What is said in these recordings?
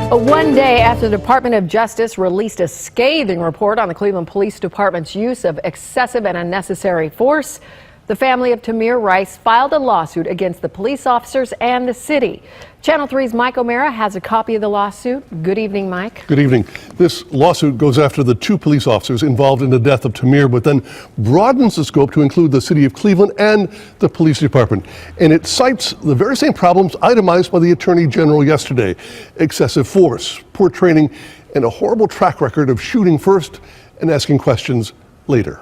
One day after the Department of Justice released a scathing report on the Cleveland Police Department's use of excessive and unnecessary force, the family of Tamir Rice filed a lawsuit against the police officers and the city. Channel 3's Mike O'Mara has a copy of the lawsuit. Good evening, Mike. Good evening. This lawsuit goes after the two police officers involved in the death of Tamir, but then broadens the scope to include the city of Cleveland and the police department. And it cites the very same problems itemized by the Attorney General yesterday: excessive force, poor training, and a horrible track record of shooting first and asking questions later.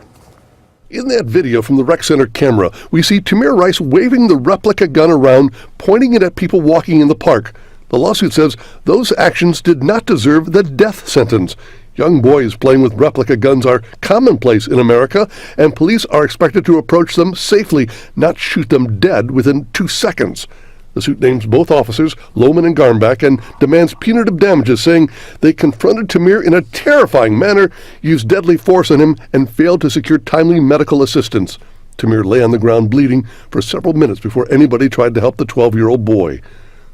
In that video from the rec center camera, we see Tamir Rice waving the replica gun around, pointing it at people walking in the park. The lawsuit says those actions did not deserve the death sentence. Young boys playing with replica guns are commonplace in America, and police are expected to approach them safely, not shoot them dead within 2 seconds. The suit names both officers, Lohman and Garmbach, and demands punitive damages, saying they confronted Tamir in a terrifying manner, used deadly force on him, and failed to secure timely medical assistance. Tamir lay on the ground bleeding for several minutes before anybody tried to help the 12-year-old boy.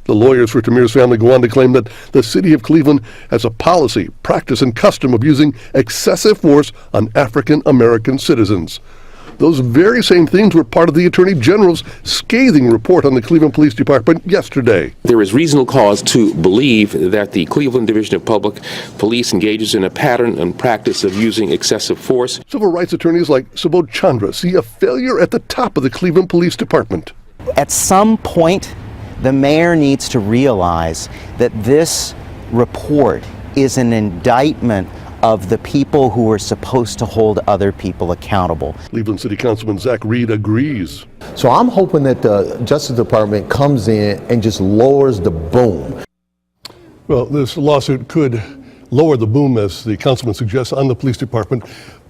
The lawyers for Tamir's family go on to claim that the city of Cleveland has a policy, practice, and custom of using excessive force on African American citizens. Those very same themes were part of the Attorney General's scathing report on the Cleveland Police Department yesterday. There is reasonable cause to believe that the Cleveland Division of Public Police engages in a pattern and practice of using excessive force. Civil rights attorneys like Subodh Chandra see a failure at the top of the Cleveland Police Department. At some point, the mayor needs to realize that this report is an indictment of the people who are supposed to hold other people accountable. Cleveland City Councilman Zach Reed agrees. So I'm hoping that the Justice Department comes in and just lowers the boom. Well, this lawsuit could lower the boom, as the councilman suggests, on the police department.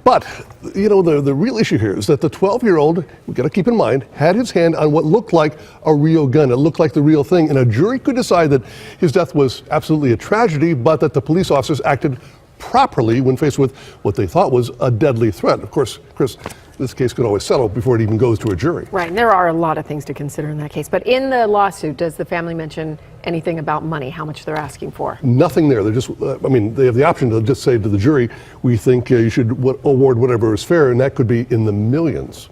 But, you know, the real issue here is that the 12-year-old, we've got to keep in mind, had his hand on what looked like a real gun. It looked like the real thing. And a jury could decide that his death was absolutely a tragedy, but that the police officers acted properly when faced with what they thought was a deadly threat. Of course, Chris, this case could always settle before it even goes to a jury. Right, and there are a lot of things to consider in that case. But in the lawsuit, does the family mention anything about money, how much they're asking for? Nothing there. They're just, they have the option to just say to the jury, we think you should award whatever is fair, and that could be in the millions.